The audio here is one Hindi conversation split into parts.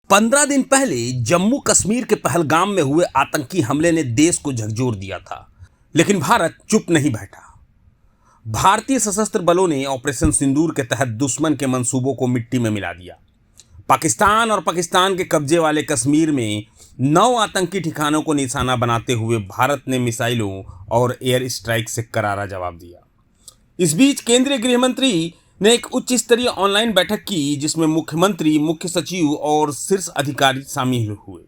15 दिन पहले जम्मू कश्मीर के पहलगाम में हुए आतंकी हमले ने देश को झकझोर दिया था, लेकिन भारत चुप नहीं बैठा। भारतीय सशस्त्र बलों ने ऑपरेशन सिंदूर के तहत दुश्मन के मंसूबों को मिट्टी में मिला दिया। पाकिस्तान और पाकिस्तान के कब्जे वाले कश्मीर में 9 आतंकी ठिकानों को निशाना बनाते हुए भारत ने मिसाइलों और एयर स्ट्राइक से करारा जवाब दिया। इस बीच केंद्रीय गृह मंत्री ने एक उच्च स्तरीय ऑनलाइन बैठक की, जिसमें मुख्यमंत्री, मुख्य सचिव और शीर्ष अधिकारी शामिल हुए।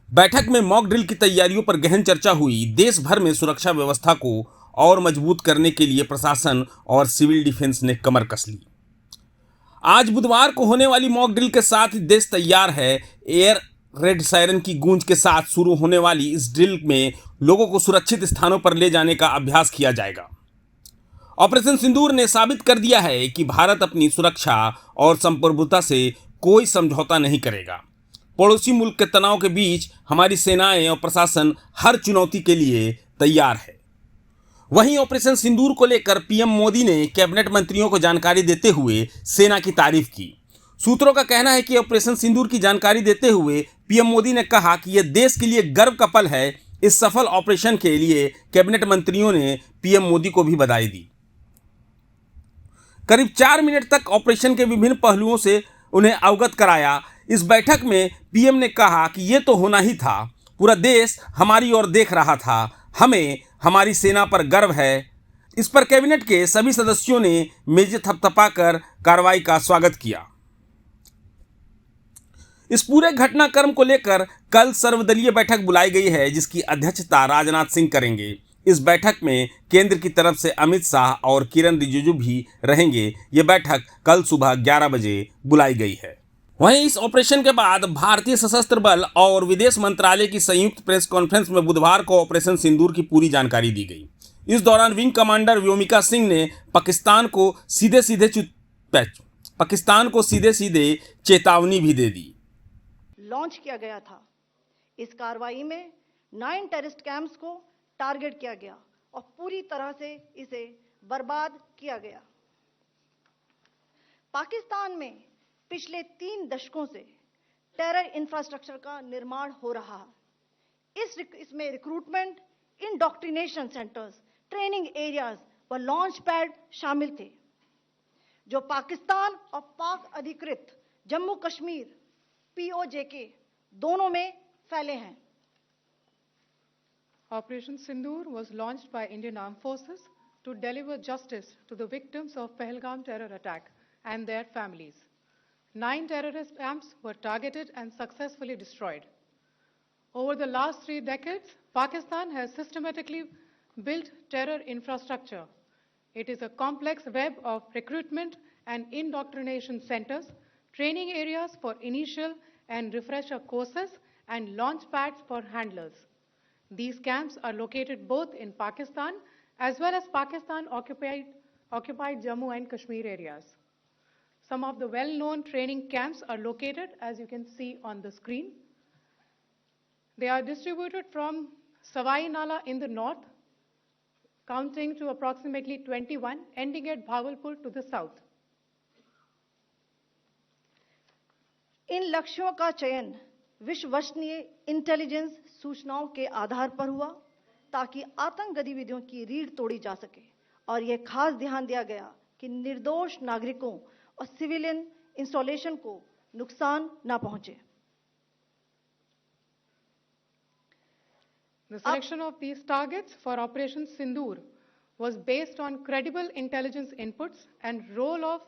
बैठक में मॉक ड्रिल की तैयारियों पर गहन चर्चा हुई। देश भर में सुरक्षा व्यवस्था को और मजबूत करने के लिए प्रशासन और सिविल डिफेंस ने कमर कस ली। आज बुधवार को होने वाली मॉक ड्रिल के साथ देश तैयार है। एयर रेड सायरन की गूंज के साथ शुरू होने वाली इस ड्रिल में लोगों को सुरक्षित स्थानों पर ले जाने का अभ्यास किया जाएगा। ऑपरेशन सिंदूर ने साबित कर दिया है कि भारत अपनी सुरक्षा और संप्रभुता से कोई समझौता नहीं करेगा। पड़ोसी मुल्क के तनाव के बीच हमारी सेनाएं और प्रशासन हर चुनौती के लिए तैयार है। वहीं ऑपरेशन सिंदूर को लेकर पीएम मोदी ने कैबिनेट मंत्रियों को जानकारी देते हुए सेना की तारीफ की। सूत्रों का कहना है कि ऑपरेशन सिंदूर की जानकारी देते हुए पीएम मोदी ने कहा कि यह देश के लिए गर्व का पल है। इस सफल ऑपरेशन के लिए कैबिनेट मंत्रियों ने पीएम मोदी को भी बधाई दी। करीब 4 मिनट तक ऑपरेशन के विभिन्न पहलुओं से उन्हें अवगत कराया। इस बैठक में पीएम ने कहा कि ये तो होना ही था, पूरा देश हमारी ओर देख रहा था, हमें हमारी सेना पर गर्व है। इस पर कैबिनेट के सभी सदस्यों ने मेजें थपथपाकर कार्रवाई का स्वागत किया। इस पूरे घटनाक्रम को लेकर कल सर्वदलीय बैठक बुलाई गई है, जिसकी अध्यक्षता राजनाथ सिंह करेंगे। इस बैठक में केंद्र की तरफ से अमित शाह और किरण रिजिजू भी रहेंगे। ये बैठक कल सुबह 11 बजे बुलाई गई है। वहीं इस ऑपरेशन के बाद भारतीय सशस्त्र बल और विदेश मंत्रालय की संयुक्त प्रेस कॉन्फ्रेंस में बुधवार को ऑपरेशन सिंदूर की पूरी जानकारी दी गई। इस दौरान विंग कमांडर व्योमिका सिंह ने पाकिस्तान को सीधे सीधे चेतावनी भी दे दी। लॉन्च किया गया था। इस कार्रवाई में 9 टेररिस्ट कैंप्स को टारगेट किया गया और पूरी तरह से इसे बर्बाद किया गया। पाकिस्तान में पिछले 3 दशकों से टेरर इंफ्रास्ट्रक्चर का निर्माण हो रहा है। इसमें recruitment, indoctrination centres, training areas व लॉन्च पैड शामिल थे, जो पाकिस्तान और पाक अधिकृत जम्मू कश्मीर POJK दोनों में फैले हैं। Operation Sindoor was launched by Indian Armed Forces to deliver justice to the victims of Pahalgam terror attack and their families. 9 terrorist camps were targeted and successfully destroyed. Over the last 3 decades, Pakistan has systematically built terror infrastructure. It is a complex web of recruitment and indoctrination centers, training areas for initial and refresher courses, and launch pads for handlers. These camps are located both in Pakistan as well as Pakistan-occupied Jammu and Kashmir areas. Some of the well-known training camps are located, as you can see on the screen. They are distributed from Savai Nala in the north, counting to approximately 21, ending at Bhagalpur to the south. इन लक्ष्यों का चयन विश्वसनीय इंटेलिजेंस सूचनाओं के आधार पर हुआ, ताकि आतंक गतिविधियों की रीढ़ तोड़ी जा सके, और यह खास ध्यान दिया गया कि निर्दोष नागरिकों और सिविलियन इंस्टॉलेशन को नुकसान न पहुंचे। The selection of these targets for Operation Sindoor was based on credible intelligence inputs and role of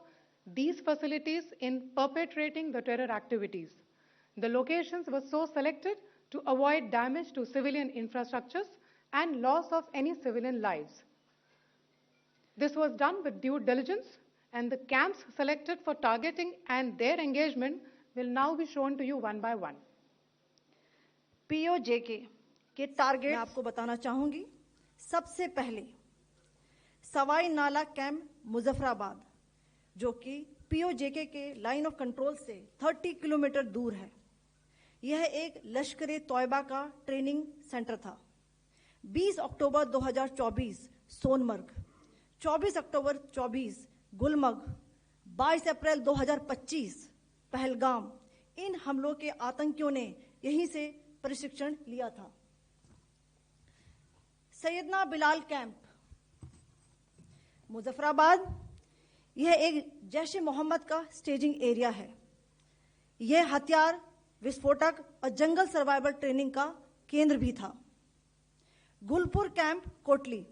these facilities in perpetrating the terror activities. The locations were so selected to avoid damage to civilian infrastructures and loss of any civilian lives. This was done with due diligence, and the camps selected for targeting and their engagement will now be shown to you one by one. POJK के टारगेट मैं आपको बताना चाहूंगी। सबसे पहले सवाई नाला कैंप मुजफ्फराबाद, जो कि POJK के लाइन ऑफ कंट्रोल से 30 किलोमीटर दूर है। यह एक लश्कर-ए तौयबा का ट्रेनिंग सेंटर था। 20 अक्टूबर 2024 सोनमर्ग, 24 अक्टूबर 24 गुलमर्ग, 22 अप्रैल 2025 पहलगाम, इन हमलों के आतंकियों ने यहीं से प्रशिक्षण लिया था। सैयदना बिलाल कैंप, मुजफ्फराबाद, यह एक जैश ए मोहम्मद का स्टेजिंग एरिया है। यह हथियार, विस्फोटक और जंगल सर्वाइवल ट्रेनिंग का केंद्र भी था। गुलपुर कैंप, कोटली,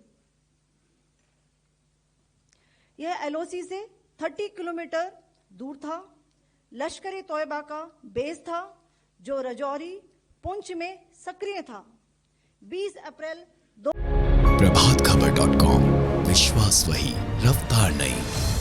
यह एलओसी से 30 किलोमीटर दूर था। लश्कर-ए तोयबा का बेस था जो रजौरी, पुंछ में सक्रिय था। 20 अप्रैल प्रभातखबर.com, विश्वास वही, रफ्तार नहीं।